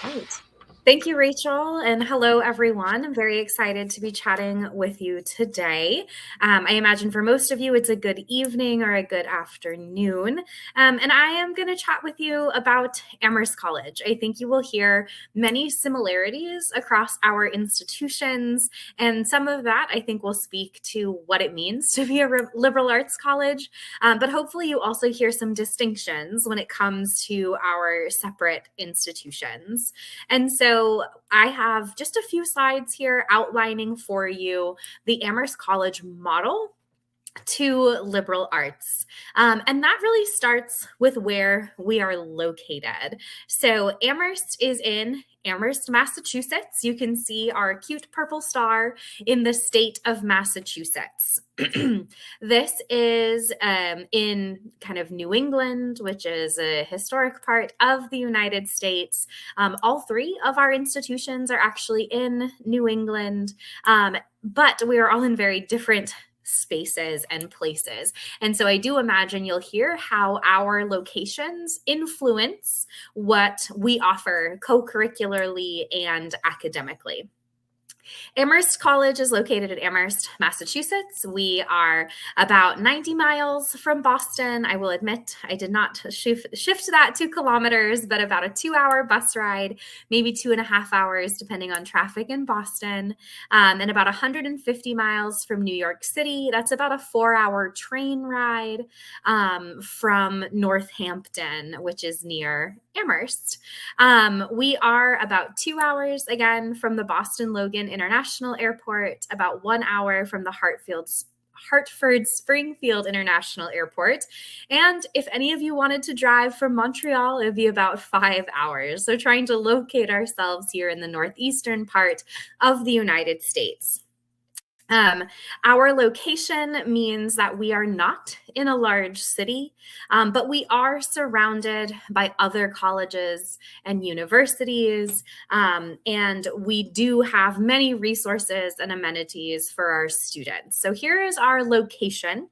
Right. Thank you, Rachel, and hello, everyone. I'm very excited to be chatting with you today. I imagine for most of you, it's a good evening or a good afternoon. And I am going to chat with you about Amherst College. I think you will hear many similarities across our institutions, and some of that I think will speak to what it means to be a liberal arts college. But hopefully, you also hear some distinctions when it comes to our separate institutions. And so I have just a few slides here outlining for you the Amherst College model to liberal arts. And that really starts with where we are located. So Amherst is in Amherst, Massachusetts. You can see our cute purple star in the state of Massachusetts. This is in kind of New England, which is a historic part of the United States. All three of our institutions are actually in New England, but we are all in very different spaces and places. And so I do imagine you'll hear how our locations influence what we offer co-curricularly and academically. Amherst College is located at Amherst, Massachusetts. We are about 90 miles from Boston. I will admit I did not shift that to kilometers, but about a 2-hour bus ride, maybe 2.5 hours, depending on traffic in Boston, and about 150 miles from New York City. That's about a 4-hour train ride from Northampton, which is near Amherst. We are about 2 hours, again, from the Boston Logan International Airport, about 1 hour from the Hartford Springfield International Airport. And if any of you wanted to drive from Montreal, it would be about 5 hours. So trying to locate ourselves here in the northeastern part of the United States. Our location means that we are not in a large city, but we are surrounded by other colleges and universities, and we do have many resources and amenities for our students. So here is our location.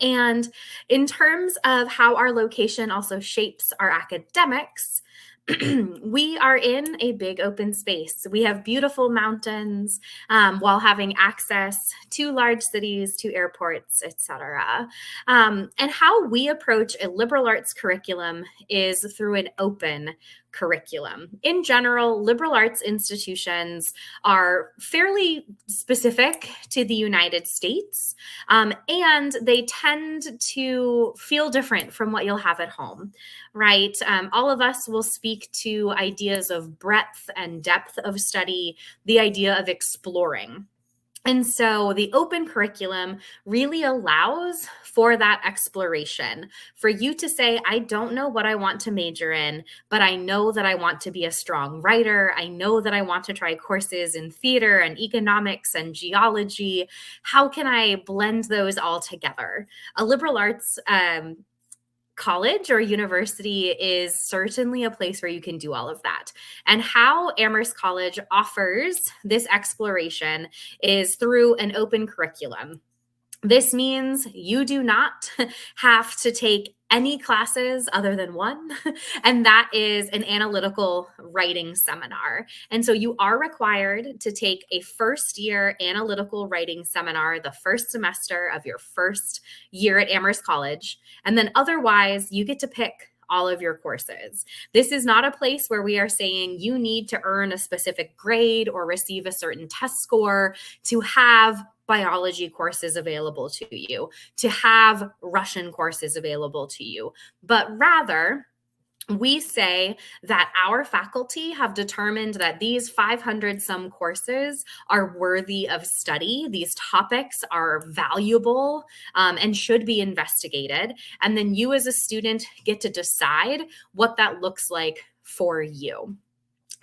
And in terms of how our location also shapes our academics, we are in a big open space. We have beautiful mountains while having access to large cities, to airports, etc. And how we approach a liberal arts curriculum is through an open curriculum. In general, liberal arts institutions are fairly specific to the United States, and they tend to feel different from what you'll have at home, right? All of us will speak to ideas of breadth and depth of study, the idea of exploring. And so the open curriculum really allows for that exploration, for you to say, I don't know what I want to major in, but I know that I want to be a strong writer. I know that I want to try courses in theater and economics and geology. How can I blend those all together? A liberal arts college or university is certainly a place where you can do all of that. And how Amherst College offers this exploration is through an open curriculum. This means you do not have to take any classes other than one, and that is an analytical writing seminar. And so you are required to take a first-year analytical writing seminar the first semester of your first year at Amherst College, and then otherwise you get to pick all of your courses. This is not a place where we are saying you need to earn a specific grade or receive a certain test score to have biology courses available to you, to have Russian courses available to you, but rather we say that our faculty have determined that these 500 some courses are worthy of study. These topics are valuable and should be investigated. And then you as a student get to decide what that looks like for you.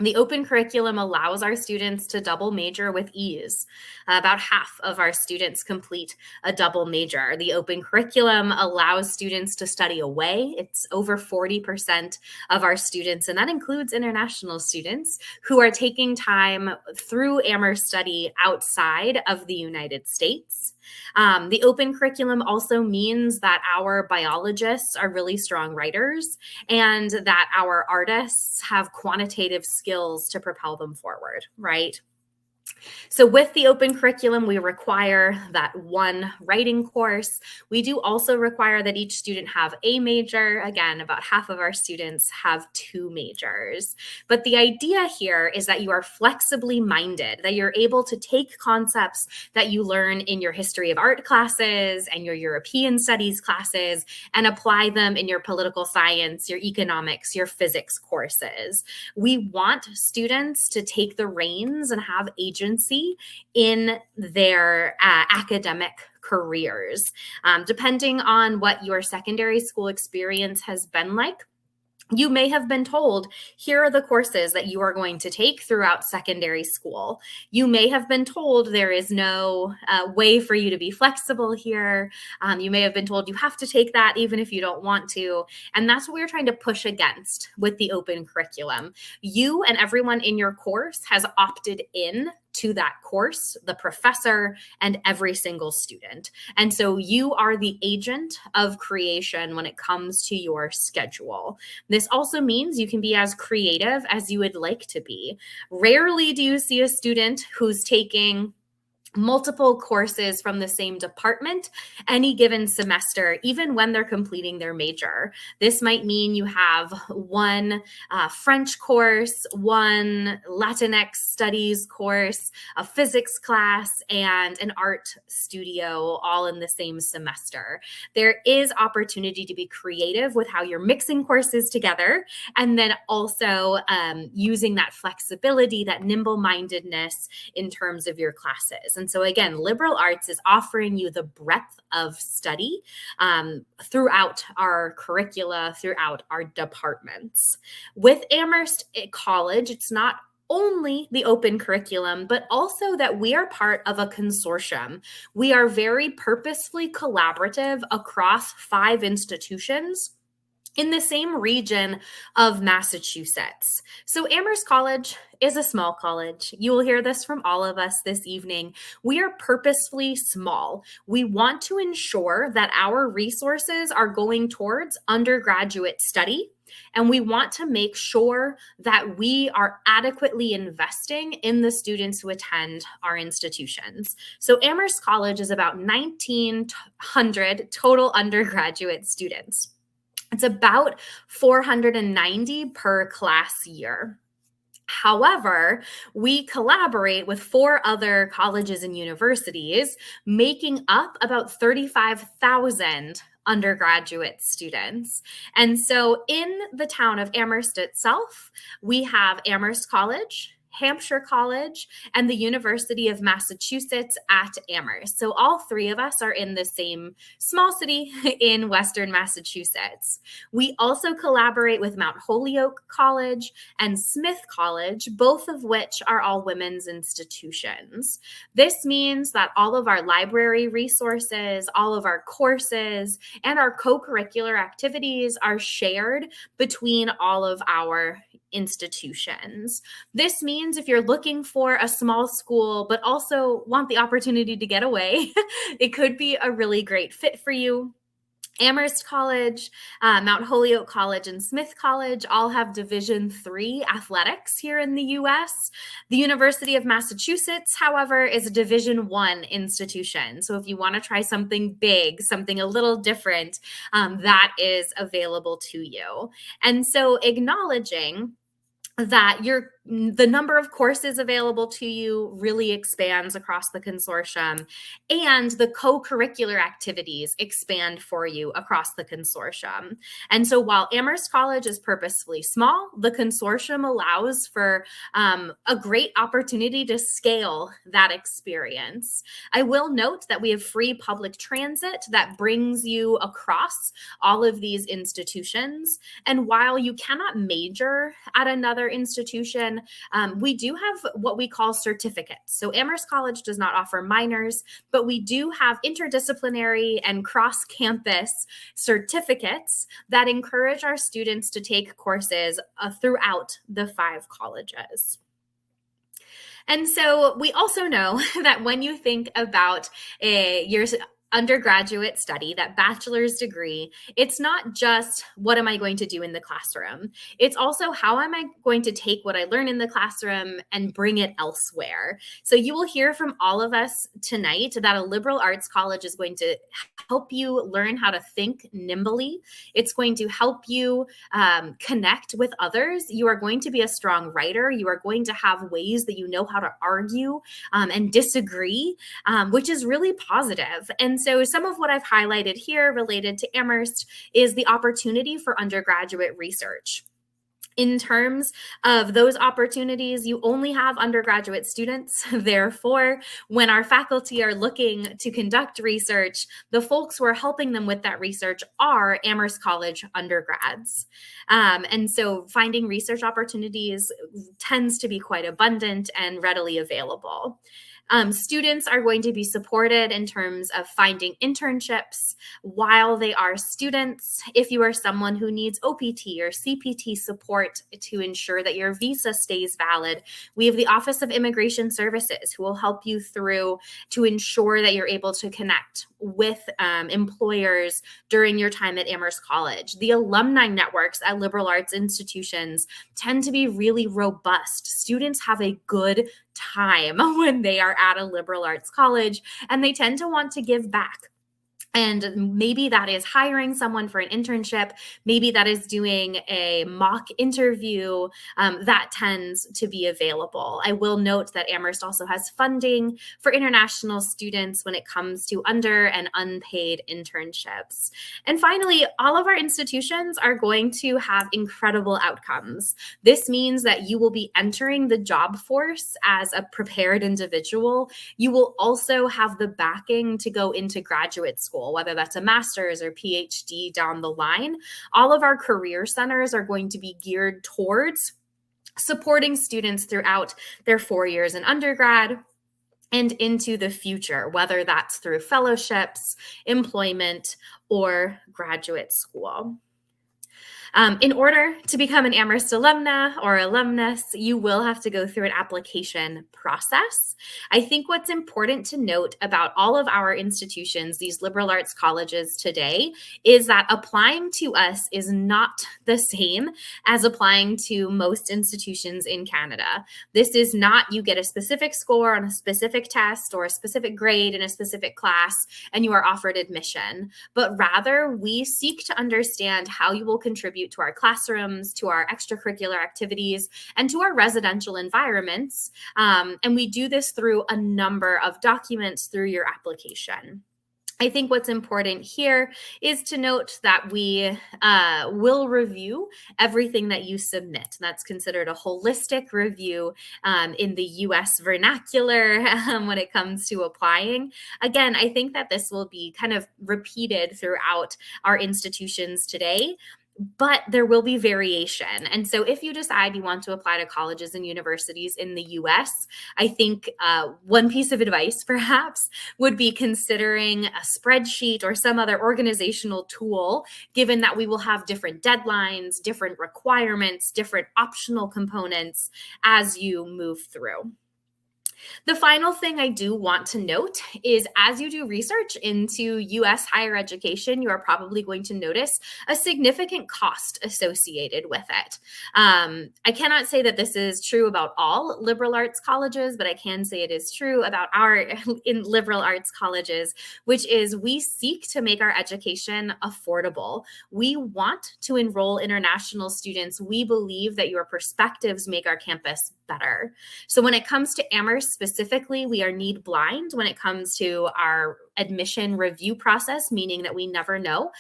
The open curriculum allows our students to double major with ease. About half of our students complete a double major. The open curriculum allows students to study away. It's over 40% of our students, and that includes international students who are taking time through Amherst study outside of the United States. The open curriculum also means that our biologists are really strong writers and that our artists have quantitative skills skills to propel them forward, right? So with the open curriculum, we require that one writing course. We do also require that each student have a major. Again, about half of our students have 2 majors. But the idea here is that you are flexibly minded, that you're able to take concepts that you learn in your history of art classes and your European studies classes and apply them in your political science, your economics, your physics courses. We want students to take the reins and have agency in their academic careers. Depending on what your secondary school experience has been like, you may have been told, here are the courses that you are going to take throughout secondary school. You may have been told there is no way for you to be flexible here. You may have been told you have to take that even if you don't want to. And that's what we're trying to push against with the open curriculum. You and everyone in your course has opted in to that course, the professor and every single student. And so you are the agent of creation when it comes to your schedule. This also means you can be as creative as you would like to be. Rarely do you see a student who's taking multiple courses from the same department any given semester, even when they're completing their major. This might mean you have one French course, one Latinx studies course, a physics class, and an art studio all in the same semester. There is opportunity to be creative with how you're mixing courses together, and then also using that flexibility, that nimble-mindedness in terms of your classes. And so again, liberal arts is offering you the breadth of study throughout our curricula, throughout our departments. With Amherst College, it's not only the open curriculum, but also that we are part of a consortium. We are very purposefully collaborative across 5 institutions in the same region of Massachusetts. So Amherst College is a small college. You will hear this from all of us this evening. We are purposefully small. We want to ensure that our resources are going towards undergraduate study, and we want to make sure that we are adequately investing in the students who attend our institutions. So Amherst College is about 1,900 total undergraduate students. It's about 490 per class year. However, we collaborate with 4 other colleges and universities, making up about 35,000 undergraduate students. And so in the town of Amherst itself, we have Amherst College, Hampshire College, and the University of Massachusetts at Amherst. So all 3 of us are in the same small city in Western Massachusetts. We also collaborate with Mount Holyoke College and Smith College, both of which are all women's institutions. This means that all of our library resources, all of our courses, and our co-curricular activities are shared between all of our institutions. This means if you're looking for a small school, but also want the opportunity to get away, it could be a really great fit for you. Amherst College, Mount Holyoke College, and Smith College all have Division III athletics here in the U.S. The University of Massachusetts, however, is a Division I institution. So if you want to try something big, something a little different, that is available to you. And so acknowledging that the number of courses available to you really expands across the consortium, and the co-curricular activities expand for you across the consortium. And so while Amherst College is purposefully small, the consortium allows for a great opportunity to scale that experience. I will note that we have free public transit that brings you across all of these institutions. And while you cannot major at another institution, we do have what we call certificates. So Amherst College does not offer minors, but we do have interdisciplinary and cross-campus certificates that encourage our students to take courses throughout the 5 colleges. And so we also know that when you think about your undergraduate study, that bachelor's degree, it's not just what am I going to do in the classroom? It's also how am I going to take what I learn in the classroom and bring it elsewhere? So you will hear from all of us tonight that a liberal arts college is going to help you learn how to think nimbly. It's going to help you connect with others. You are going to be a strong writer. You are going to have ways that you know how to argue and disagree, which is really positive. And so some of what I've highlighted here related to Amherst is the opportunity for undergraduate research. In terms of those opportunities, you only have undergraduate students. Therefore, when our faculty are looking to conduct research, the folks who are helping them with that research are Amherst College undergrads. And so finding research opportunities tends to be quite abundant and readily available. Students are going to be supported in terms of finding internships while they are students. If you are someone who needs OPT or CPT support to ensure that your visa stays valid, we have the Office of Immigration Services who will help you through to ensure that you're able to connect with employers during your time at Amherst College. The alumni networks at liberal arts institutions tend to be really robust. Students have a good time when they are at a liberal arts college, and they tend to want to give back. And maybe that is hiring someone for an internship. Maybe that is doing a mock interview that tends to be available. I will note that Amherst also has funding for international students when it comes to under and unpaid internships. And finally, all of our institutions are going to have incredible outcomes. This means that you will be entering the job force as a prepared individual. You will also have the backing to go into graduate school, whether that's a master's or PhD down the line. All of our career centers are going to be geared towards supporting students throughout their 4 years in undergrad and into the future, whether that's through fellowships, employment, or graduate school. In order to become an Amherst alumna or alumnus, you will have to go through an application process. I think what's important to note about all of our institutions, these liberal arts colleges today, is that applying to us is not the same as applying to most institutions in Canada. This is not you get a specific score on a specific test or a specific grade in a specific class and you are offered admission, but rather we seek to understand how you will contribute to our classrooms, to our extracurricular activities, and to our residential environments. And we do this through a number of documents through your application. I think what's important here is to note that we will review everything that you submit. That's considered a holistic review in the US vernacular when it comes to applying. Again, I think that this will be kind of repeated throughout our institutions today, but there will be variation. And so if you decide you want to apply to colleges and universities in the US, I think one piece of advice perhaps would be considering a spreadsheet or some other organizational tool, given that we will have different deadlines, different requirements, different optional components as you move through. The final thing I do want to note is as you do research into US higher education, you are probably going to notice a significant cost associated with it. I cannot say that this is true about all liberal arts colleges, but I can say it is true about our in liberal arts colleges, which is we seek to make our education affordable. We want to enroll international students. We believe that your perspectives make our campus better. So when it comes to Amherst specifically, we are need blind when it comes to our admission review process, meaning that we never know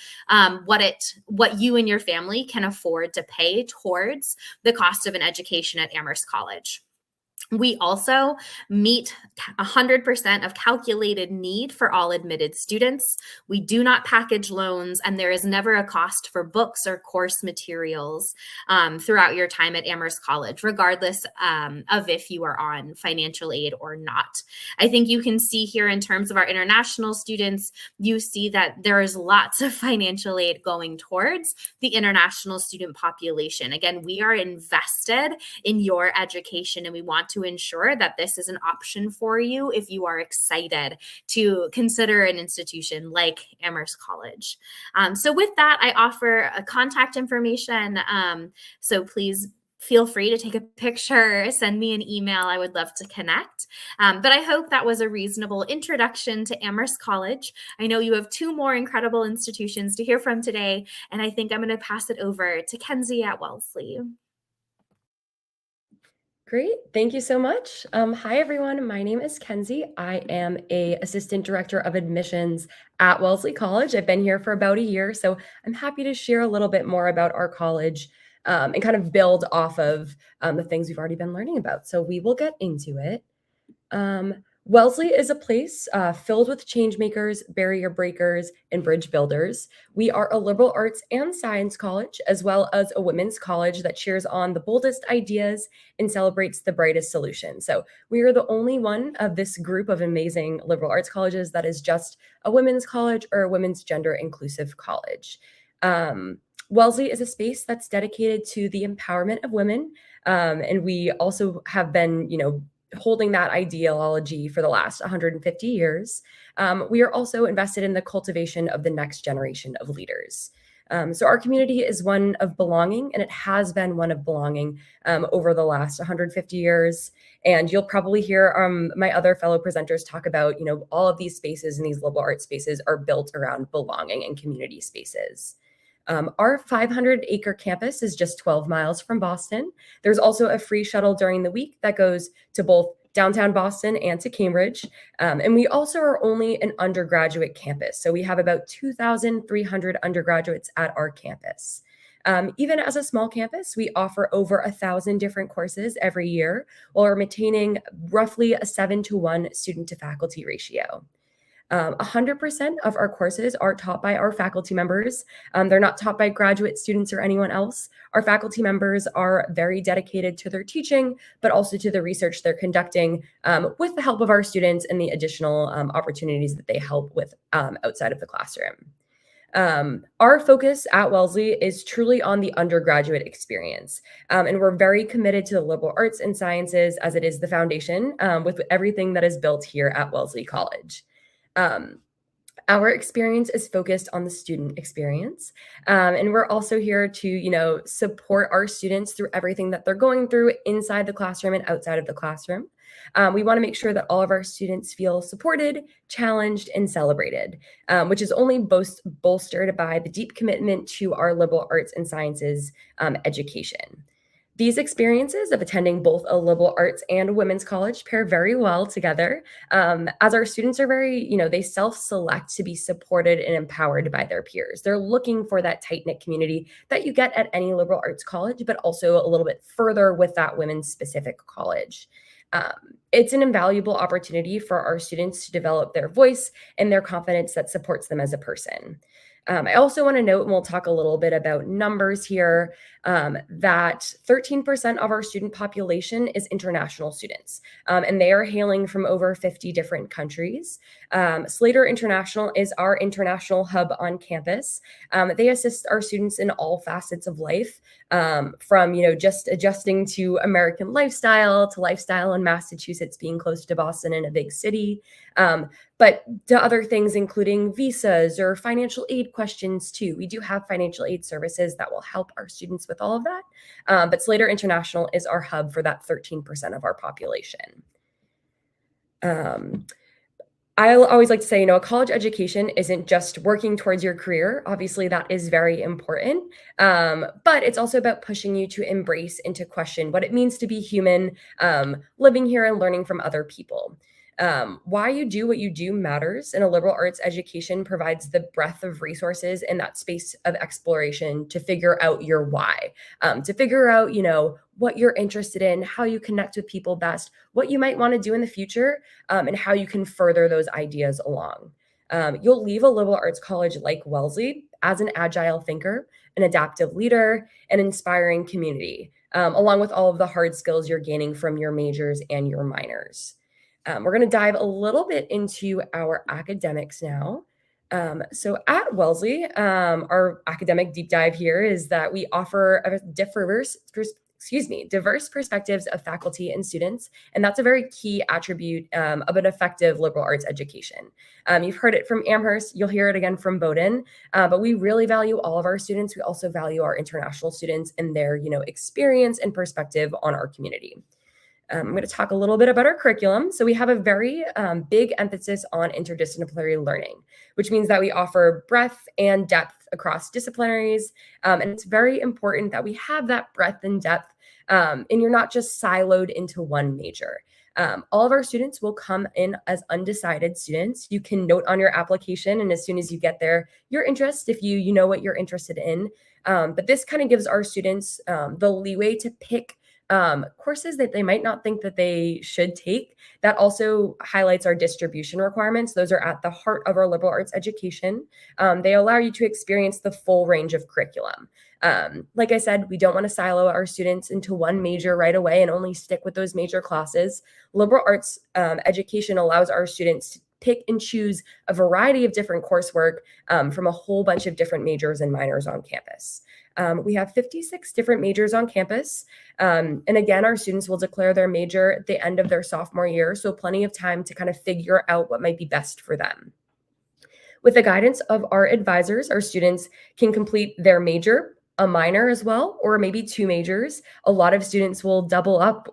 what you and your family can afford to pay towards the cost of an education at Amherst College. We also meet 100% of calculated need for all admitted students. We do not package loans, and there is never a cost for books or course materials throughout your time at Amherst College, regardless of if you are on financial aid or not. I think you can see here in terms of our international students, you see that there is lots of financial aid going towards the international student population. Again, we are invested in your education, and we want to to ensure that this is an option for you if you are excited to consider an institution like Amherst College. So with that, I offer a contact information. So please feel free to take a picture, send me an email. I would love to connect. But I hope that was a reasonable introduction to Amherst College. I know you have two more incredible institutions to hear from today, and I think I'm going to pass it over to Kenzie at Wellesley. Great. Thank you so much. Hi, everyone. My name is Kenzie. I am a assistant director of admissions at Wellesley College. I've been here for about a year, so I'm happy to share a little bit more about our college and kind of build off of the things we've already been learning about. So we will get into it. Wellesley is a place filled with change makers, barrier breakers, and bridge builders. We are a liberal arts and science college, as well as a women's college that cheers on the boldest ideas and celebrates the brightest solutions. So we are the only one of this group of amazing liberal arts colleges that is just a women's college or a women's gender inclusive college. Wellesley is a space that's dedicated to the empowerment of women. And we also have been, holding that ideology for the last 150 years. We are also invested in the cultivation of the next generation of leaders. So our community is one of belonging, and it has been one of belonging over the last 150 years. And you'll probably hear my other fellow presenters talk about, all of these spaces and these liberal arts spaces are built around belonging and community spaces. Our 500-acre campus is just 12 miles from Boston. There's also a free shuttle during the week that goes to both downtown Boston and to Cambridge. And we also are only an undergraduate campus. So we have about 2,300 undergraduates at our campus. Even as a small campus, we offer over 1,000 different courses every year while we're maintaining roughly a 7-to-1 student to faculty ratio. 100% of our courses are taught by our faculty members. They're not taught by graduate students or anyone else. Our faculty members are very dedicated to their teaching, but also to the research they're conducting with the help of our students and the additional opportunities that they help with outside of the classroom. Our focus at Wellesley is truly on the undergraduate experience. And we're very committed to the liberal arts and sciences as it is the foundation with everything that is built here at Wellesley College. Our experience is focused on the student experience. And we're also here to, support our students through everything that they're going through inside the classroom and outside of the classroom. We want to make sure that all of our students feel supported, challenged, and celebrated, which is only bolstered by the deep commitment to our liberal arts and sciences education. These experiences of attending both a liberal arts and a women's college pair very well together, as our students are very, they self-select to be supported and empowered by their peers. They're looking for that tight-knit community that you get at any liberal arts college, but also a little bit further with that women's specific college. It's an invaluable opportunity for our students to develop their voice and their confidence that supports them as a person. I also want to note, and we'll talk a little bit about numbers here, that 13% of our student population is international students, and they are hailing from over 50 different countries. Slater International is our international hub on campus. They assist our students in all facets of life, from just adjusting to American lifestyle to lifestyle in Massachusetts, being close to Boston in a big city, but to other things, including visas or financial aid questions too. We do have financial aid services that will help our students with all of that. But Slater International is our hub for that 13% of our population. I always like to say, a college education isn't just working towards your career. Obviously, that is very important. But it's also about pushing you to embrace and to question what it means to be human, living here and learning from other people. Why you do what you do matters, and a liberal arts education provides the breadth of resources in that space of exploration to figure out your why, to figure out, what you're interested in, how you connect with people best, what you might want to do in the future, and how you can further those ideas along. You'll leave a liberal arts college like Wellesley as an agile thinker, an adaptive leader, an inspiring community, along with all of the hard skills you're gaining from your majors and your minors. We're going to dive a little bit into our academics now. So at Wellesley, our academic deep dive here is that we offer a diverse diverse perspectives of faculty and students, and that's a very key attribute of an effective liberal arts education. You've heard it from Amherst, you'll hear it again from Bowdoin, but we really value all of our students. We also value our international students and their, experience and perspective on our community. I'm going to talk a little bit about our curriculum. So we have a very big emphasis on interdisciplinary learning, which means that we offer breadth and depth across disciplinaries. And it's very important that we have that breadth and depth, and you're not just siloed into one major. All of our students will come in as undecided students. You can note on your application, and as soon as you get there, your interest, if you know what you're interested in. But this kind of gives our students the leeway to pick courses that they might not think that they should take. That also highlights our distribution requirements. Those are at the heart of our liberal arts education. They allow you to experience the full range of curriculum. Like I said, we don't want to silo our students into one major right away and only stick with those major classes. Liberal arts education allows our students to pick and choose a variety of different coursework from a whole bunch of different majors and minors on campus. We have 56 different majors on campus. And again, our students will declare their major at the end of their sophomore year, so plenty of time to kind of figure out what might be best for them. With the guidance of our advisors, our students can complete their major, a minor as well, or maybe two majors. A lot of students will double up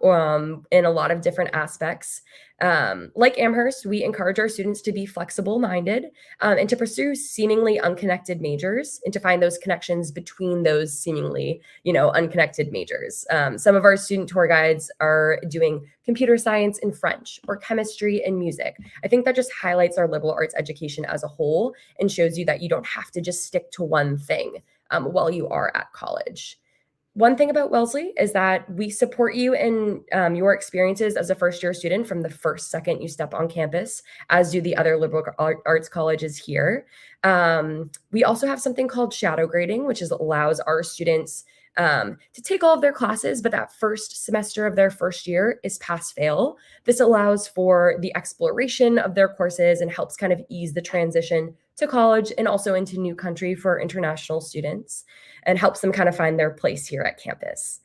in a lot of different aspects. Like Amherst, we encourage our students to be flexible-minded and to pursue seemingly unconnected majors and to find those connections between those seemingly, unconnected majors. Some of our student tour guides are doing computer science and French or chemistry and music. I think that just highlights our liberal arts education as a whole and shows you that you don't have to just stick to one thing while you are at college. One thing about Wellesley is that we support you in your experiences as a first-year student from the first second you step on campus, as do the other liberal arts colleges here. We also have something called shadow grading, which allows our students to take all of their classes, but that first semester of their first year is pass-fail. This allows for the exploration of their courses and helps kind of ease the transition to college and also into new country for international students, and helps them kind of find their place here at campus.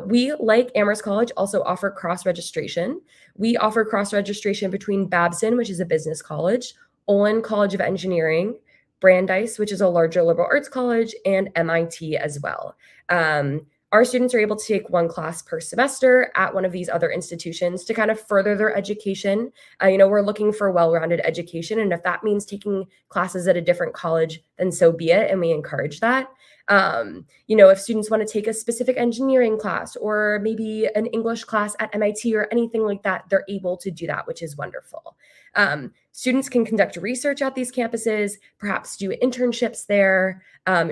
We, like Amherst College, also offer cross-registration. We offer cross-registration between Babson, which is a business college, Olin College of Engineering, Brandeis, which is a larger liberal arts college, and MIT as well. Our students are able to take one class per semester at one of these other institutions to kind of further their education. We're looking for well-rounded education, and if that means taking classes at a different college, then so be it, and we encourage that. If students want to take a specific engineering class or maybe an English class at MIT or anything like that, they're able to do that, which is wonderful. Students can conduct research at these campuses, perhaps do internships there,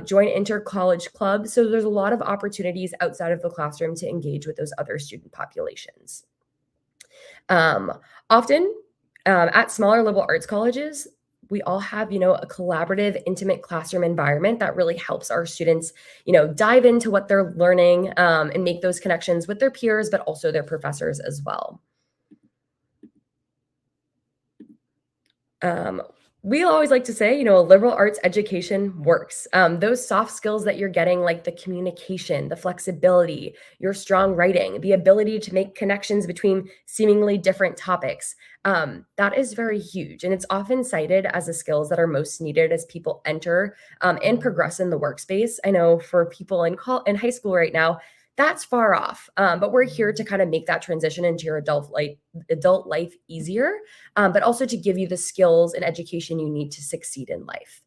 join inter-college clubs. So there's a lot of opportunities outside of the classroom to engage with those other student populations. Often at smaller liberal arts colleges, we all have, a collaborative, intimate classroom environment that really helps our students, dive into what they're learning and make those connections with their peers, but also their professors as well. We always like to say, a liberal arts education works. Those soft skills that you're getting, like the communication, the flexibility, your strong writing, the ability to make connections between seemingly different topics, that is very huge. And it's often cited as the skills that are most needed as people enter and progress in the workspace. I know for people in high school right now, that's far off, but we're here to kind of make that transition into your adult life easier, but also to give you the skills and education you need to succeed in life.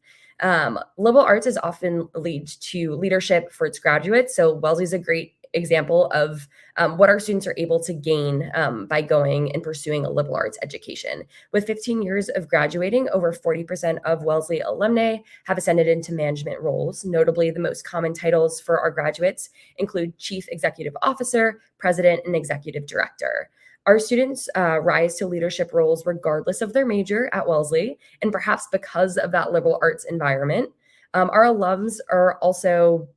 Liberal arts is often leads to leadership for its graduates. So Wellesley is a great example of what our students are able to gain by going and pursuing a liberal arts education. With 15 years of graduating, over 40% of Wellesley alumni have ascended into management roles. Notably, the most common titles for our graduates include Chief Executive Officer, President, and Executive Director. Our students rise to leadership roles regardless of their major at Wellesley, and perhaps because of that liberal arts environment. Our alums are also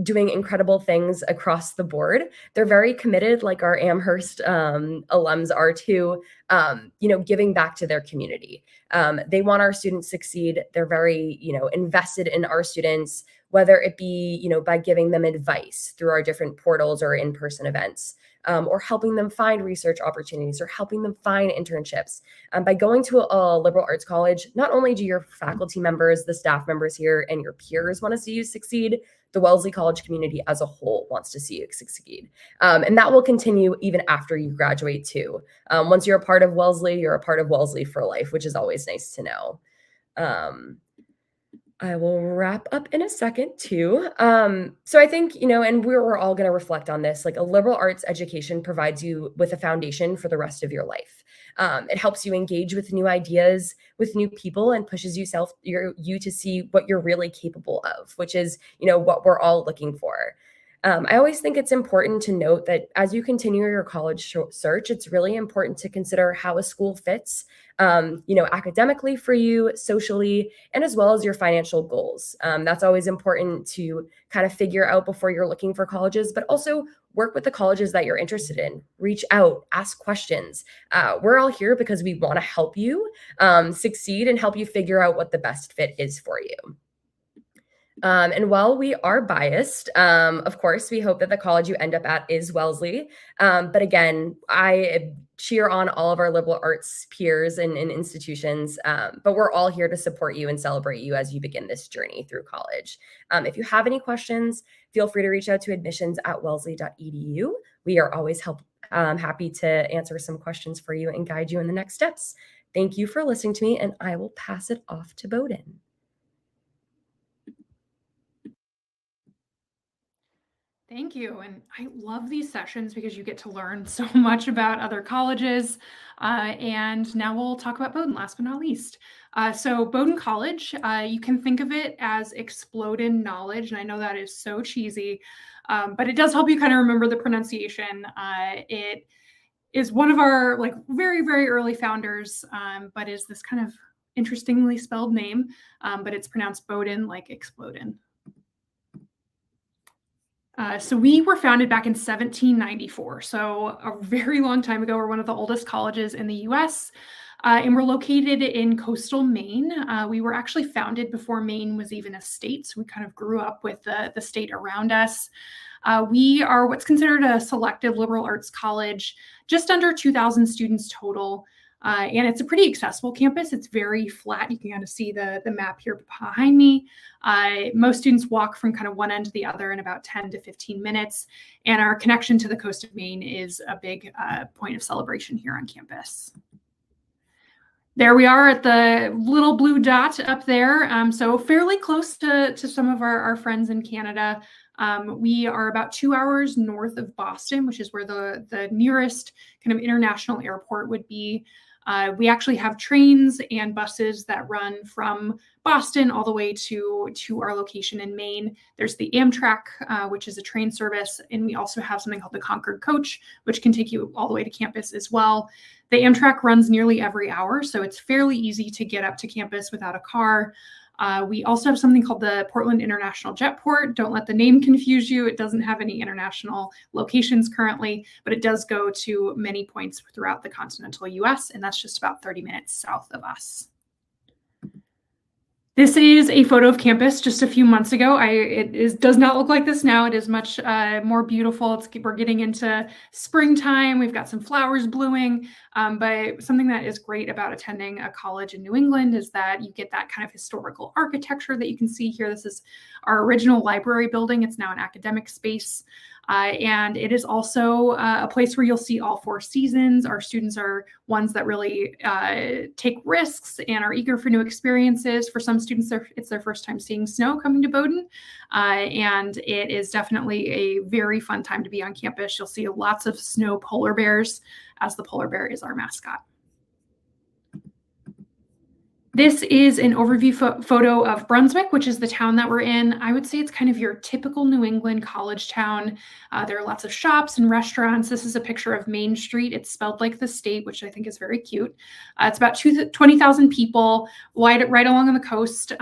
doing incredible things across the board. They're very committed, like our Amherst alums are to, giving back to their community. They want our students to succeed. They're very, invested in our students. whether it be, by giving them advice through our different portals or in-person events, or helping them find research opportunities or helping them find internships. By going to a liberal arts college, not only do your faculty members, the staff members here, and your peers want to see you succeed, the Wellesley College community as a whole wants to see you succeed. And that will continue even after you graduate too. Once you're a part of Wellesley, you're a part of Wellesley for life, which is always nice to know. I will wrap up in a second too. So I think, and we're all going to reflect on this, like a liberal arts education provides you with a foundation for the rest of your life. It helps you engage with new ideas, with new people, and pushes you to see what you're really capable of, which is, what we're all looking for. I always think it's important to note that as you continue your college search, it's really important to consider how a school fits, academically for you, socially, and as well as your financial goals. That's always important to kind of figure out before you're looking for colleges, but also work with the colleges that you're interested in. Reach out, ask questions. We're all here because we want to help you succeed and help you figure out what the best fit is for you. And while we are biased, of course, we hope that the college you end up at is Wellesley. But again, I cheer on all of our liberal arts peers and institutions, but we're all here to support you and celebrate you as you begin this journey through college. If you have any questions, feel free to reach out to admissions@wellesley.edu. We are always happy to answer some questions for you and guide you in the next steps. Thank you for listening to me, and I will pass it off to Bowdoin. Thank you. And I love these sessions because you get to learn so much about other colleges. And now we'll talk about Bowdoin, last but not least. So Bowdoin College, you can think of it as exploded knowledge. And I know that is so cheesy, but it does help you kind of remember the pronunciation. It is one of our very, very early founders, but is this kind of interestingly spelled name, but it's pronounced Bowdoin, like explodin'. So we were founded back in 1794, so a very long time ago. We're one of the oldest colleges in the US, and we're located in coastal Maine. We were actually founded before Maine was even a state, so we kind of grew up with the state around us. We are what's considered a selective liberal arts college, just under 2,000 students total. And it's a pretty accessible campus. It's very flat. You can kind of see the map here behind me. Most students walk from kind of one end to the other in about 10 to 15 minutes. And our connection to the coast of Maine is a big point of celebration here on campus. There we are at the little blue dot up there. So fairly close to some of our friends in Canada. We are about 2 hours north of Boston, which is where the nearest kind of international airport would be. We actually have trains and buses that run from Boston all the way to our location in Maine. There's the Amtrak, which is a train service, and we also have something called the Concord Coach, which can take you all the way to campus as well. The Amtrak runs nearly every hour, so it's fairly easy to get up to campus without a car. We also have something called the Portland International Jetport. Don't let the name confuse you. It doesn't have any international locations currently, but it does go to many points throughout the continental US, and that's just about 30 minutes south of us. This is a photo of campus just a few months ago. It does not look like this now. It is much more beautiful. We're getting into springtime. We've got some flowers blooming. But something that is great about attending a college in New England is that you get that kind of historical architecture that you can see here. This is our original library building. It's now an academic space. And it is also a place where you'll see all 4 seasons. Our students are ones that really take risks and are eager for new experiences. For some students, it's their first time seeing snow coming to Bowdoin. And it is definitely a very fun time to be on campus. You'll see lots of snow polar bears, as the polar bear is our mascot. This is an overview photo of Brunswick, which is the town that we're in. I would say it's kind of your typical New England college town. There are lots of shops and restaurants. This is a picture of Main Street. It's spelled like the state, which I think is very cute. It's about 20,000 people right along on the coast.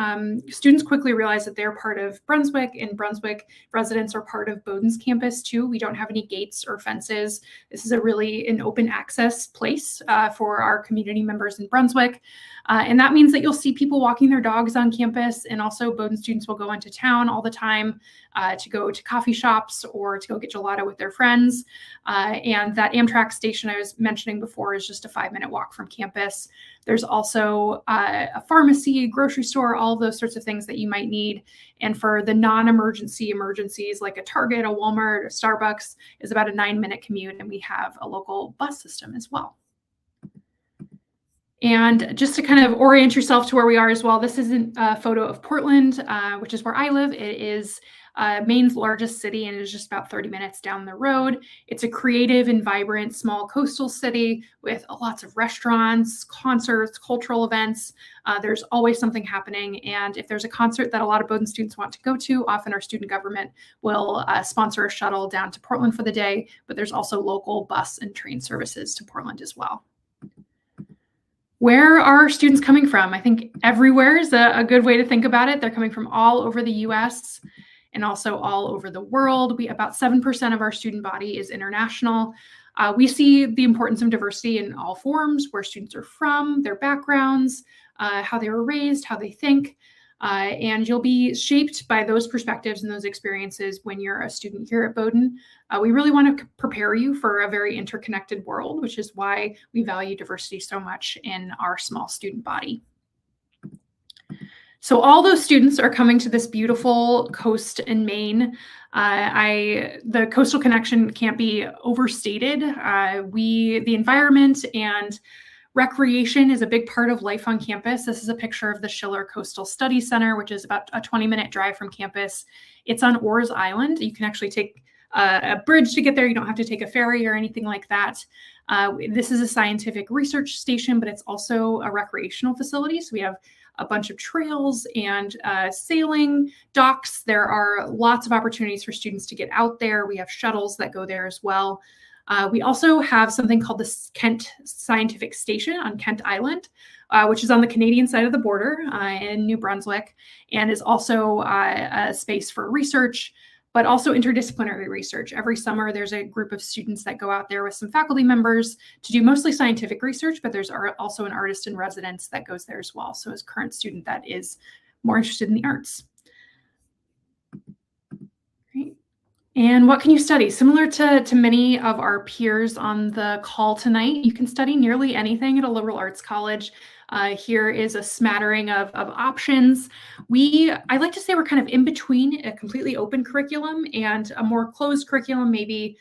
Students quickly realize that they're part of Brunswick, and Brunswick residents are part of Bowdoin's campus too. We don't have any gates or fences. This is really an open access place for our community members in Brunswick. And that means means that you'll see people walking their dogs on campus, and also Bowdoin students will go into town all the time to go to coffee shops or to go get gelato with their friends. And that Amtrak station I was mentioning before is just a 5-minute walk from campus. There's also a pharmacy, a grocery store, all of those sorts of things that you might need. And for the non-emergency emergencies like a Target, a Walmart, a Starbucks is about a 9-minute commute, and we have a local bus system as well. And just to kind of orient yourself to where we are as well, this isn't a photo of Portland, which is where I live. It is Maine's largest city, and it is just about 30 minutes down the road. It's a creative and vibrant small coastal city with lots of restaurants, concerts, cultural events. There's always something happening. And if there's a concert that a lot of Bowdoin students want to go to, often our student government will sponsor a shuttle down to Portland for the day, but there's also local bus and train services to Portland as well. Where are students coming from? I think everywhere is a good way to think about it. They're coming from all over the US and also all over the world. About 7% of our student body is international. We see the importance of diversity in all forms, where students are from, their backgrounds, how they were raised, how they think. And you'll be shaped by those perspectives and those experiences when you're a student here at Bowdoin. We really want to prepare you for a very interconnected world, which is why we value diversity so much in our small student body. So all those students are coming to this beautiful coast in Maine. The coastal connection can't be overstated. The environment and recreation is a big part of life on campus. This is a picture of the Schiller Coastal Study Center, which is about a 20-minute drive from campus. It's on Orr's Island. You can actually take a bridge to get there. You don't have to take a ferry or anything like that. This is a scientific research station, but it's also a recreational facility. So we have a bunch of trails and sailing docks. There are lots of opportunities for students to get out there. We have shuttles that go there as well. We also have something called the Kent Scientific Station on Kent Island, which is on the Canadian side of the border in New Brunswick, and is also a space for research, but also interdisciplinary research. Every summer, there's a group of students that go out there with some faculty members to do mostly scientific research, but there's also an artist in residence that goes there as well. So as a current student that is more interested in the arts. Great. And what can you study? Similar to many of our peers on the call tonight, you can study nearly anything at a liberal arts college. Here is a smattering of options. I like to say we're kind of in between a completely open curriculum and a more closed curriculum. Maybe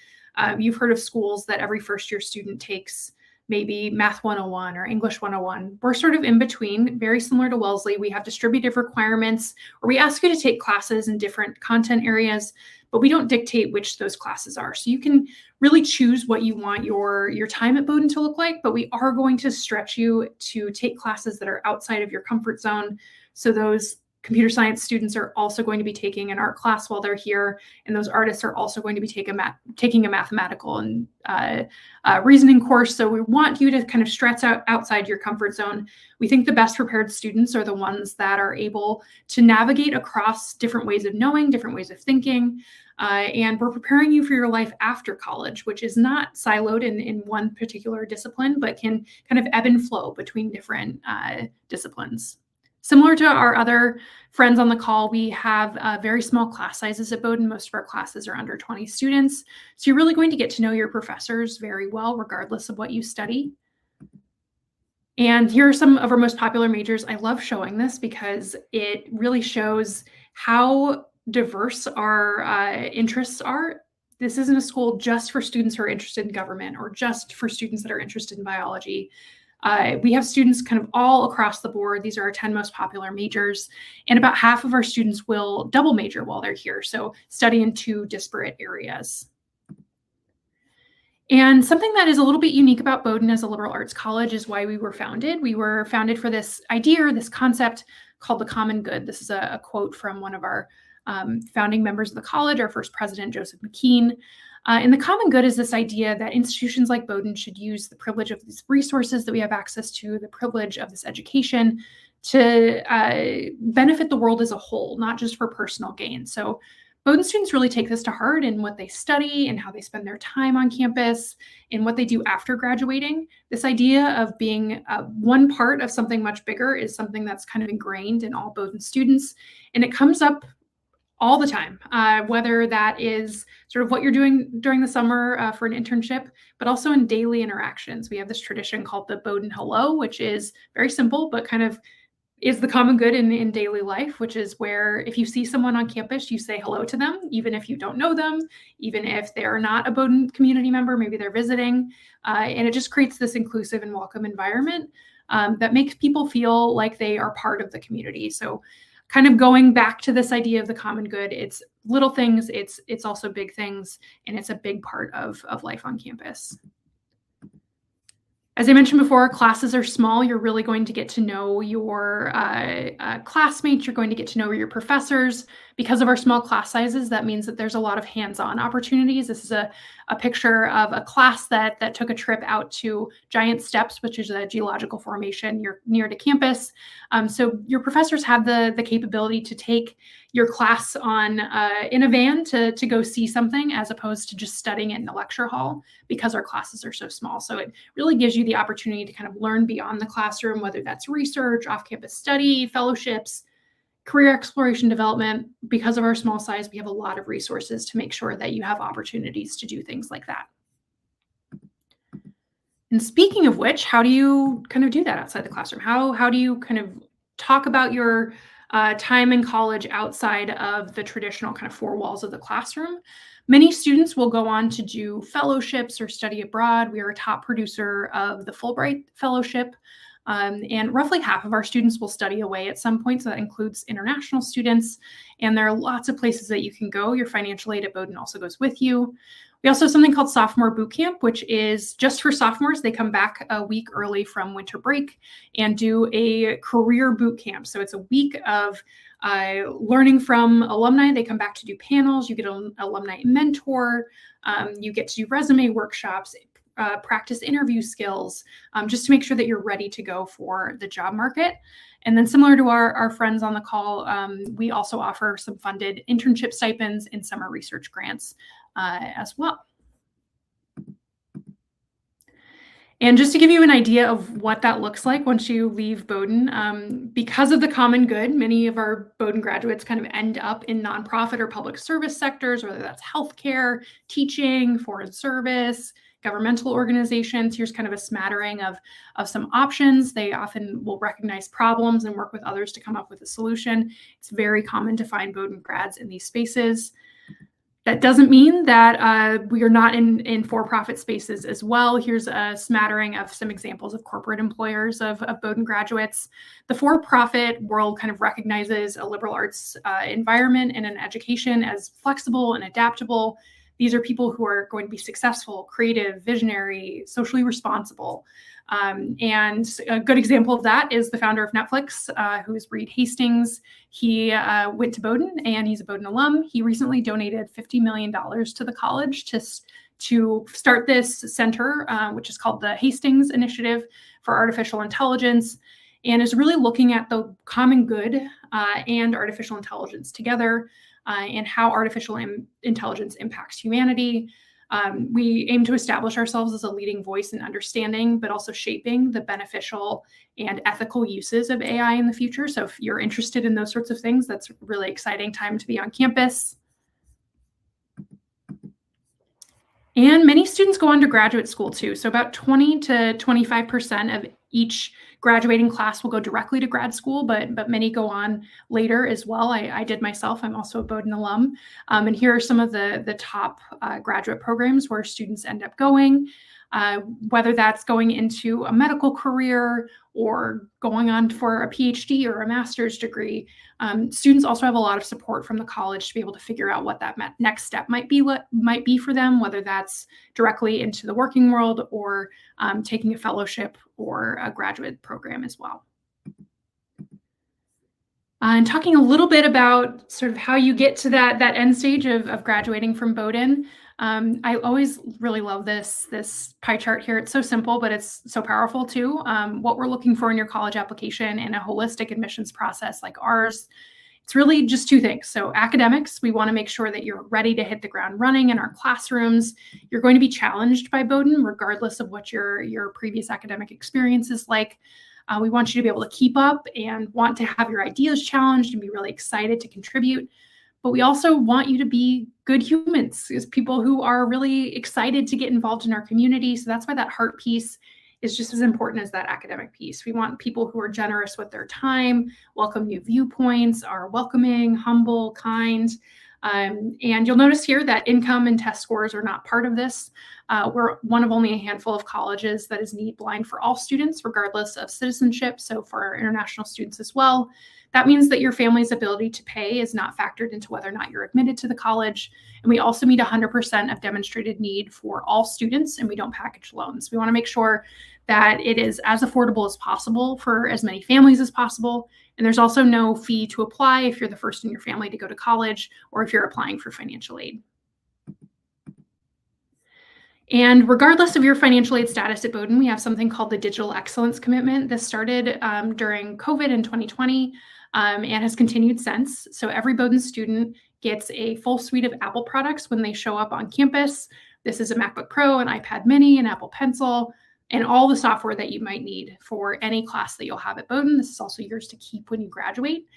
you've heard of schools that every first-year student takes maybe Math 101 or English 101. We're sort of in between, very similar to Wellesley. We have distributive requirements, or we ask you to take classes in different content areas, but we don't dictate which those classes are. So you can really choose what you want your time at Bowdoin to look like, but we are going to stretch you to take classes that are outside of your comfort zone. So those computer science students are also going to be taking an art class while they're here, and those artists are also going to be taking a mathematical and reasoning course. So we want you to kind of stretch out outside your comfort zone. We think the best prepared students are the ones that are able to navigate across different ways of knowing, different ways of thinking, and we're preparing you for your life after college, which is not siloed in one particular discipline, but can kind of ebb and flow between different disciplines. Similar to our other friends on the call, we have very small class sizes at Bowdoin. Most of our classes are under 20 students. So you're really going to get to know your professors very well, regardless of what you study. And here are some of our most popular majors. I love showing this because it really shows how diverse our interests are. This isn't a school just for students who are interested in government or just for students that are interested in biology. We have students kind of all across the board. These are our 10 most popular majors, and about half of our students will double major while they're here, so study in 2 disparate areas. And something that is a little bit unique about Bowdoin as a liberal arts college is why we were founded. We were founded for this idea, this concept called the common good. This is a quote from one of our founding members of the college, our first president, Joseph McKean. And the common good is this idea that institutions like Bowdoin should use the privilege of these resources that we have access to, the privilege of this education, to benefit the world as a whole, not just for personal gain. So Bowdoin students really take this to heart in what they study and how they spend their time on campus and what they do after graduating. This idea of being one part of something much bigger is something that's kind of ingrained in all Bowdoin students, and it comes up all the time, whether that is sort of what you're doing during the summer for an internship, but also in daily interactions. We have this tradition called the Bowdoin Hello, which is very simple, but kind of is the common good in daily life, which is where if you see someone on campus, you say hello to them, even if you don't know them, even if they're not a Bowdoin community member, maybe they're visiting. And it just creates this inclusive and welcome environment that makes people feel like they are part of the community. So kind of going back to this idea of the common good, it's little things, it's also big things, and it's a big part of life on campus. As I mentioned before, classes are small. You're really going to get to know your classmates. You're going to get to know your professors. Because of our small class sizes, that means that there's a lot of hands-on opportunities. This is a picture of a class that took a trip out to Giant Steps, which is a geological formation near to campus. So your professors have the capability to take your class on in a van to go see something, as opposed to just studying it in a lecture hall, because our classes are so small. So it really gives you the opportunity to kind of learn beyond the classroom, whether that's research, off-campus study, fellowships, career exploration development. Because of our small size, we have a lot of resources to make sure that you have opportunities to do things like that. And speaking of which, how do you kind of do that outside the classroom? How do you kind of talk about your time in college outside of the traditional kind of four walls of the classroom? Many students will go on to do fellowships or study abroad. We are a top producer of the Fulbright Fellowship. And roughly half of our students will study away at some point. So that includes international students. And there are lots of places that you can go. Your financial aid at Bowdoin also goes with you. We also have something called Sophomore Boot Camp, which is just for sophomores. They come back a week early from winter break and do a career boot camp. So it's a week of learning from alumni. They come back to do panels. You get an alumni mentor. You get to do resume workshops, practice interview skills, just to make sure that you're ready to go for the job market. And then similar to our friends on the call, we also offer some funded internship stipends and summer research grants as well. And just to give you an idea of what that looks like once you leave Bowdoin, because of the common good, many of our Bowdoin graduates kind of end up in nonprofit or public service sectors, whether that's healthcare, teaching, foreign service, governmental organizations. Here's kind of a smattering of some options. They often will recognize problems and work with others to come up with a solution. It's very common to find Bowdoin grads in these spaces. That doesn't mean that we are not in for-profit spaces as well. Here's a smattering of some examples of corporate employers of Bowdoin graduates. The for-profit world kind of recognizes a liberal arts environment and an education as flexible and adaptable. These are people who are going to be successful, creative, visionary, socially responsible. And a good example of that is the founder of Netflix, who is Reed Hastings. He went to Bowdoin and he's a Bowdoin alum. He recently donated $50 million to the college to start this center, which is called the Hastings Initiative for Artificial Intelligence, and is really looking at the common good and artificial intelligence together, and how artificial intelligence impacts humanity. We aim to establish ourselves as a leading voice in understanding, but also shaping the beneficial and ethical uses of AI in the future. So if you're interested in those sorts of things, that's a really exciting time to be on campus. And many students go on to graduate school too. So about 20 to 25% of each graduating class will go directly to grad school, but many go on later as well. I did myself. I'm also a Bowdoin alum. And here are some of the top graduate programs where students end up going, whether that's going into a medical career or going on for a PhD or a master's degree. Students also have a lot of support from the college to be able to figure out what that next step might be for them, whether that's directly into the working world or taking a fellowship or a graduate program as well. And talking a little bit about sort of how you get to that end stage of graduating from Bowdoin. I always really love this pie chart here. It's so simple, but it's so powerful too. What we're looking for in your college application in a holistic admissions process like ours It's really just two things. So academics, we want to make sure that you're ready to hit the ground running in our classrooms. You're going to be challenged by Bowdoin, regardless of what your previous academic experience is like. We want you to be able to keep up and want to have your ideas challenged and be really excited to contribute. But we also want you to be good humans, as people who are really excited to get involved in our community. So that's why that heart piece is just as important as that academic piece. We want people who are generous with their time, welcome new viewpoints, are welcoming, humble, kind. And you'll notice here that income and test scores are not part of this. We're one of only a handful of colleges that is need blind for all students, regardless of citizenship. So for our international students as well, that means that your family's ability to pay is not factored into whether or not you're admitted to the college. And we also meet 100% of demonstrated need for all students, and we don't package loans. We want to make sure that it is as affordable as possible for as many families as possible. And there's also no fee to apply if you're the first in your family to go to college or if you're applying for financial aid. And regardless of your financial aid status at Bowdoin, we have something called the Digital Excellence Commitment. This started during COVID in 2020 and has continued since. So every Bowdoin student gets a full suite of Apple products when they show up on campus. This is a MacBook Pro, an iPad mini, an Apple Pencil, and all the software that you might need for any class that you'll have at Bowdoin. This is also yours to keep when you graduate.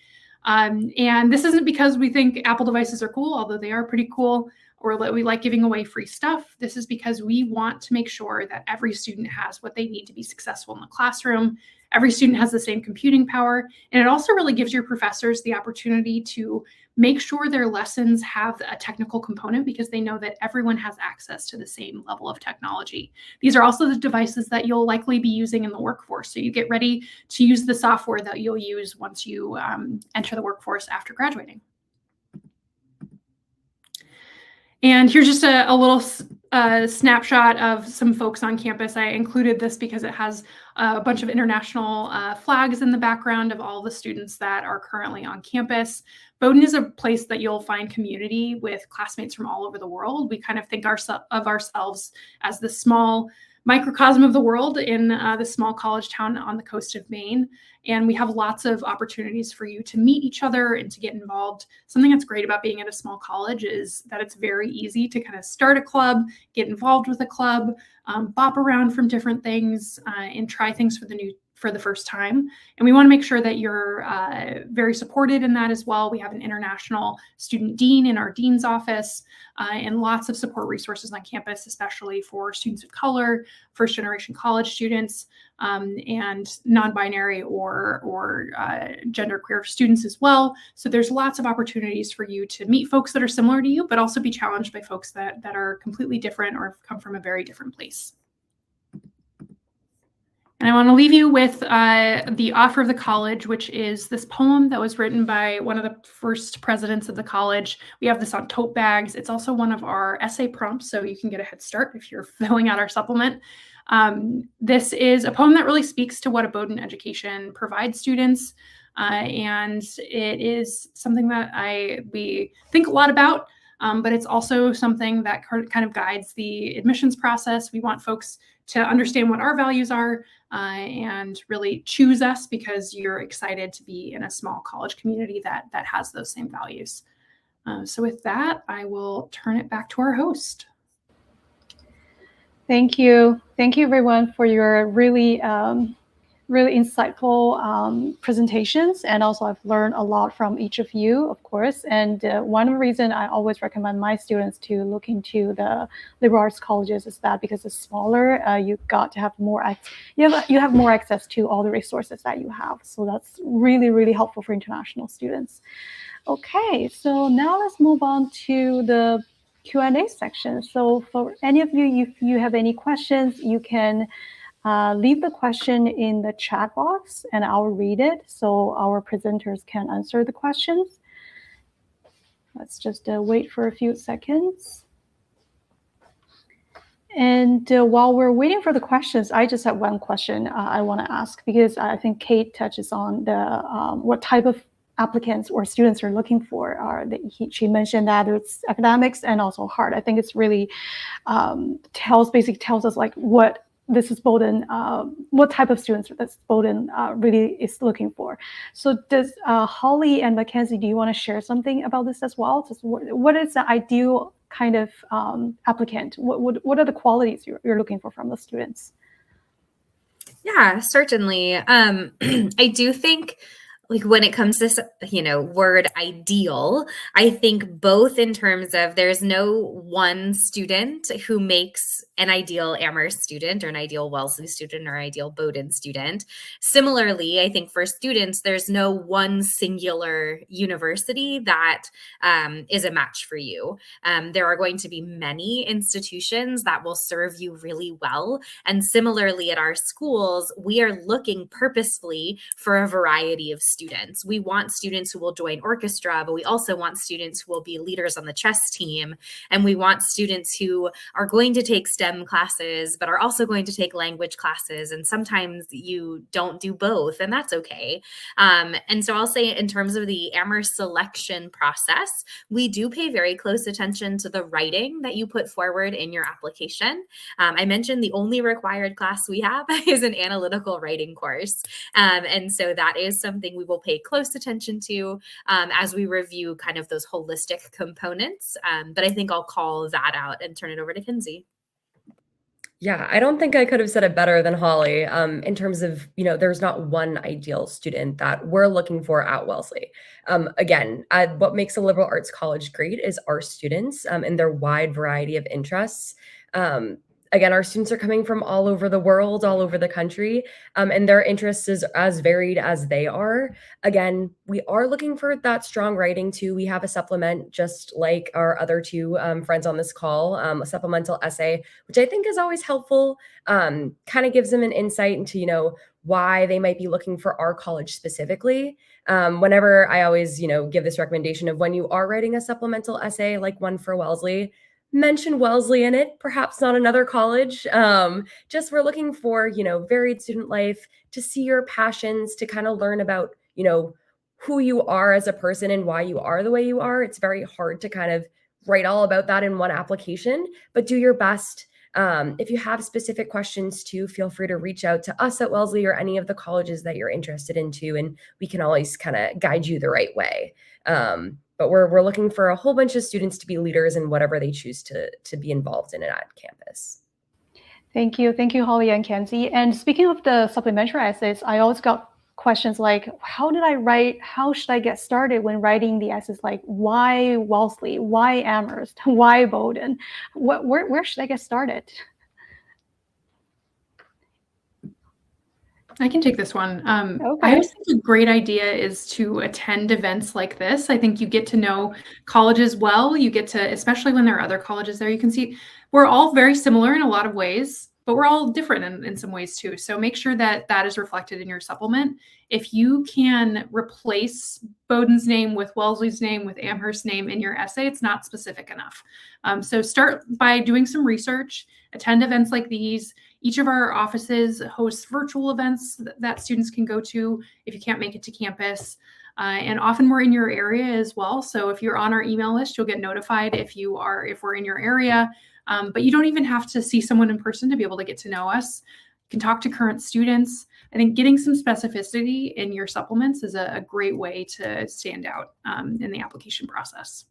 And this isn't because we think Apple devices are cool, although they are pretty cool, or that we like giving away free stuff. This is because we want to make sure that every student has what they need to be successful in the classroom. Every student has the same computing power. And it also really gives your professors the opportunity to make sure their lessons have a technical component, because they know that everyone has access to the same level of technology. These are also the devices that you'll likely be using in the workforce. So you get ready to use the software that you'll use once you enter the workforce after graduating. And here's just a little snapshot of some folks on campus. I included this because it has a bunch of international flags in the background of all the students that are currently on campus. Bowdoin is a place that you'll find community with classmates from all over the world. We kind of think of ourselves as the small microcosm of the world in the small college town on the coast of Maine. And we have lots of opportunities for you to meet each other and to get involved. Something that's great about being at a small college is that it's very easy to kind of start a club, get involved with a club, bop around from different things, and try things for the first time. And we want to make sure that you're very supported in that as well. We have an international student dean in our dean's office, and lots of support resources on campus, especially for students of color, first generation college students, and non-binary or genderqueer students as well. So there's lots of opportunities for you to meet folks that are similar to you, but also be challenged by folks that are completely different or come from a very different place. And I want to leave you with the offer of the college, which is this poem that was written by one of the first presidents of the college. We have this on tote bags. It's also one of our essay prompts, so you can get a head start if you're filling out our supplement. This is a poem that really speaks to what a Bowdoin education provides students. And it is something that we think a lot about, but it's also something that kind of guides the admissions process. We want folks to understand what our values are and really choose us because you're excited to be in a small college community that has those same values. So with that, I will turn it back to our host. Thank you. Thank you, everyone, for your really insightful presentations. And also I've learned a lot from each of you, of course. And one reason I always recommend my students to look into the liberal arts colleges is that because it's smaller, you have more access to all the resources that you have. So that's really, really helpful for international students. Okay, so now let's move on to the Q&A section. So for any of you, if you have any questions, you can leave the question in the chat box and I'll read it so our presenters can answer the questions. Let's just wait for a few seconds. And while we're waiting for the questions, I just have one question I want to ask, because I think Kate touches on the what type of applicants or students are looking for. She mentioned that it's academics and also hard. I think it's really tells us like what this is Bowdoin, what type of students that Bowdoin really is looking for. So does Holly and Mackenzie, do you want to share something about this as well? Just what is the ideal kind of applicant? What are the qualities you're looking for from the students? Yeah, certainly. I do think like when it comes to, word ideal, I think both in terms of there's no one student who makes an ideal Amherst student or an ideal Wellesley student or ideal Bowdoin student. Similarly, I think for students, there's no one singular university that is a match for you. There are going to be many institutions that will serve you really well. And similarly at our schools, we are looking purposefully for a variety of students. We want students who will join orchestra, but we also want students who will be leaders on the chess team. And we want students who are going to take STEM classes, but are also going to take language classes. And sometimes you don't do both, and that's okay. And so I'll say in terms of the Amherst selection process, we do pay very close attention to the writing that you put forward in your application. I mentioned the only required class we have is an analytical writing course. And so that is something we will pay close attention to as we review kind of those holistic components. But I think I'll call that out and turn it over to Kinsey. Yeah, I don't think I could have said it better than Holly in terms of, there's not one ideal student that we're looking for at Wellesley. Again, what makes a liberal arts college great is our students and their wide variety of interests. Again, our students are coming from all over the world, all over the country, and their interests is as varied as they are. Again, we are looking for that strong writing too. We have a supplement, just like our other two friends on this call, a supplemental essay, which I think is always helpful. Kind of gives them an insight into, why they might be looking for our college specifically. Whenever I always, give this recommendation of when you are writing a supplemental essay, like one for Wellesley, mention Wellesley in it, perhaps not another college. Just we're looking for, varied student life, to see your passions, to kind of learn about, who you are as a person and why you are the way you are. It's very hard to kind of write all about that in one application, but do your best. If you have specific questions too, feel free to reach out to us at Wellesley or any of the colleges that you're interested in too, and we can always kind of guide you the right way. But we're looking for a whole bunch of students to be leaders in whatever they choose to be involved in at campus. Thank you, Holly and Kenzie. And speaking of the supplementary essays, I always got questions like, how did I write? How should I get started when writing the essays? Like, why Wellesley? Why Amherst? Why Bowdoin? Where should I get started? I can take this one. Okay. I always think a great idea is to attend events like this. I think you get to know colleges well. You get to, especially when there are other colleges there, you can see we're all very similar in a lot of ways, but we're all different in some ways too. So make sure that that is reflected in your supplement. If you can replace Bowdoin's name with Wellesley's name, with Amherst's name in your essay, it's not specific enough. So start by doing some research, attend events like these. Each of our offices hosts virtual events that students can go to if you can't make it to campus. And often we're in your area as well. So if you're on our email list, you'll get notified if we're in your area. But you don't even have to see someone in person to be able to get to know us. You can talk to current students. I think getting some specificity in your supplements is a great way to stand out in the application process.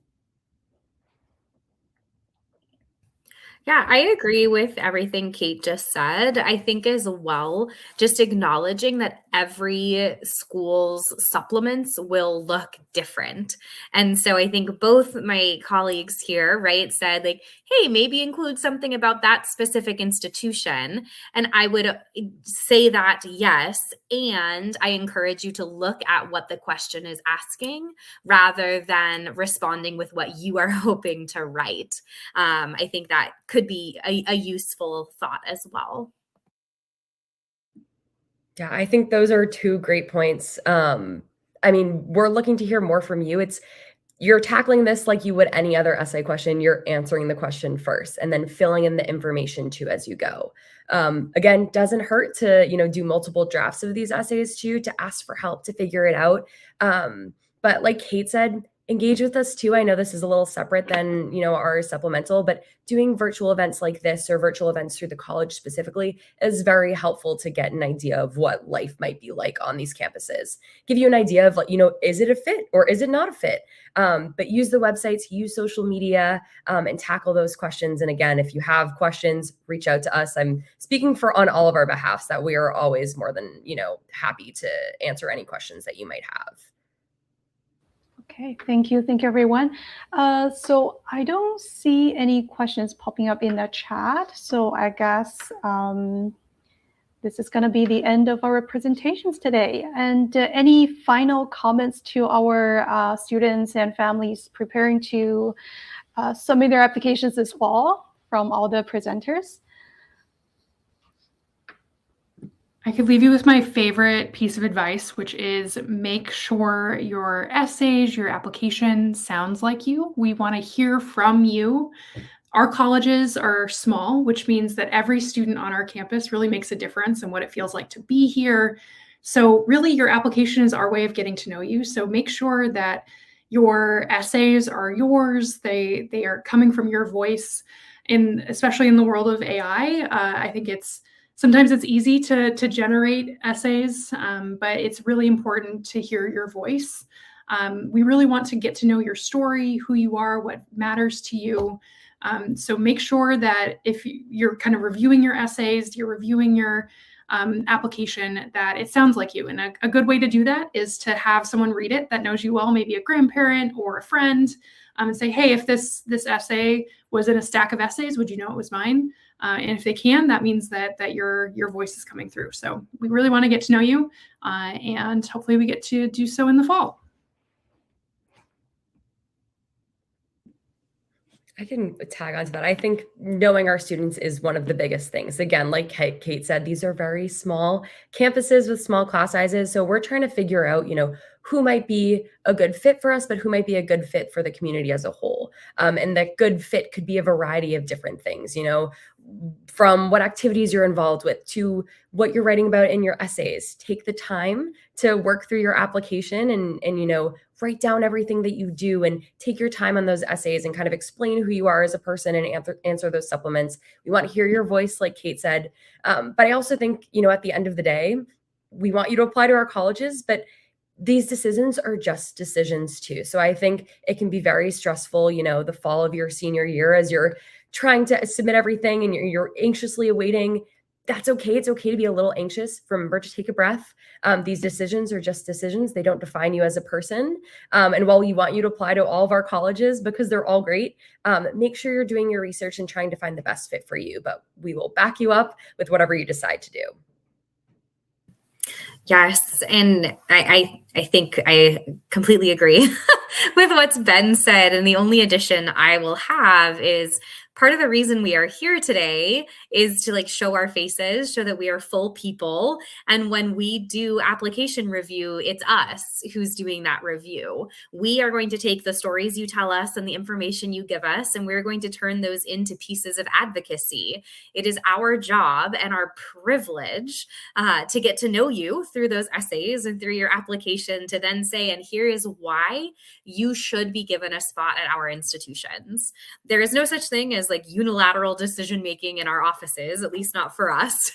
Yeah, I agree with everything Kate just said. I think as well, just acknowledging that every school's supplements will look different. And so I think both my colleagues here, right, said like, hey, maybe include something about that specific institution. And I would say that yes. And I encourage you to look at what the question is asking rather than responding with what you are hoping to write. I think that could be a useful thought as well. Yeah, I think those are two great points. I mean, we're looking to hear more from you. You're tackling this like you would any other essay question. You're answering the question first and then filling in the information too as you go. Again, doesn't hurt to, do multiple drafts of these essays too, to ask for help to figure it out. But like Kate said, Engage with us too. I know this is a little separate than, our supplemental, but doing virtual events like this or virtual events through the college specifically is very helpful to get an idea of what life might be like on these campuses. Give you an idea of, is it a fit or is it not a fit? But use the websites, use social media, and tackle those questions. And again, if you have questions, reach out to us. I'm speaking on all of our behalfs that we are always more than, happy to answer any questions that you might have. Okay, thank you. Thank you, everyone. So I don't see any questions popping up in the chat. So I guess this is going to be the end of our presentations today. And any final comments to our students and families preparing to submit their applications this fall from all the presenters? I could leave you with my favorite piece of advice, which is make sure your essays, your application sounds like you. We want to hear from you. Our colleges are small, which means that every student on our campus really makes a difference in what it feels like to be here. So really, your application is our way of getting to know you. So make sure that your essays are yours. They are coming from your voice. And especially in the world of AI, I think sometimes it's easy to generate essays, but it's really important to hear your voice. We really want to get to know your story, who you are, what matters to you. So make sure that if you're kind of reviewing your essays, you're reviewing your application, that it sounds like you. And a good way to do that is to have someone read it that knows you well, maybe a grandparent or a friend, and say, hey, if this essay was in a stack of essays, would you know it was mine? And if they can, that means that your voice is coming through. So we really want to get to know you, and hopefully we get to do so in the fall. I can tag onto that. I think knowing our students is one of the biggest things. Again, like Kate said, these are very small campuses with small class sizes. So we're trying to figure out, who might be a good fit for us, but who might be a good fit for the community as a whole. And that good fit could be a variety of different things, from what activities you're involved with to what you're writing about in your essays. Take the time to work through your application and write down everything that you do and take your time on those essays and kind of explain who you are as a person and answer those supplements. We want to hear your voice, like Kate said. But I also think, at the end of the day, we want you to apply to our colleges, but these decisions are just decisions too. So I think it can be very stressful, the fall of your senior year as you're trying to submit everything and you're anxiously awaiting. That's okay. It's okay to be a little anxious. Remember to take a breath. These decisions are just decisions. They don't define you as a person. And while we want you to apply to all of our colleges because they're all great, make sure you're doing your research and trying to find the best fit for you. But we will back you up with whatever you decide to do. Yes, and I think I completely agree with what's been said. And the only addition I will have is part of the reason we are here today is to show our faces, show that we are full people. And when we do application review, it's us who's doing that review. We are going to take the stories you tell us and the information you give us, and we're going to turn those into pieces of advocacy. It is our job and our privilege to get to know you through those essays and through your application to then say, and here is why you should be given a spot at our institutions. There is no such thing as unilateral decision making in our offices, at least not for us.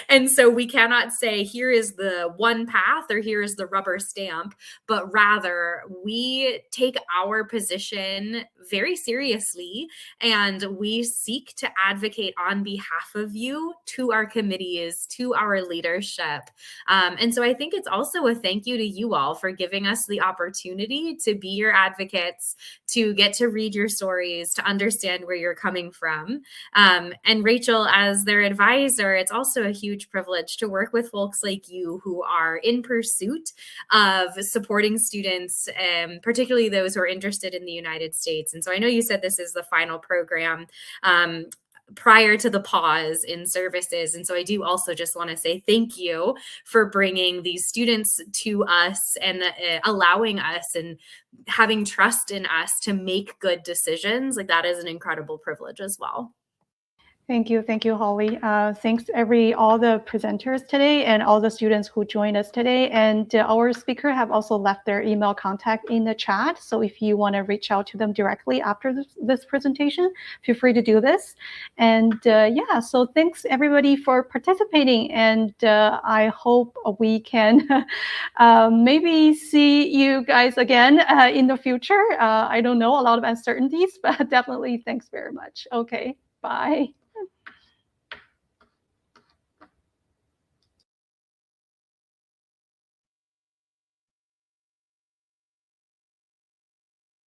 And so we cannot say, here is the one path or here is the rubber stamp, but rather we take our position very seriously and we seek to advocate on behalf of you to our committees, to our leadership. And so I think it's also a thank you to you all for giving us the opportunity to be your advocates, to get to read your stories, to understand where you're coming from. And Rachel, as their advisor, it's also a huge privilege to work with folks like you who are in pursuit of supporting students, particularly those who are interested in the United States. And so I know you said this is the final program prior to the pause in services. And so I do also just want to say thank you for bringing these students to us and allowing us and having trust in us to make good decisions. That is an incredible privilege as well. Thank you, Holly. Thanks all the presenters today and all the students who joined us today. And our speaker have also left their email contact in the chat. So if you want to reach out to them directly after this presentation, feel free to do this. And yeah, so thanks everybody for participating. And I hope we can maybe see you guys again in the future. I don't know, a lot of uncertainties, but definitely thanks very much. Okay, bye.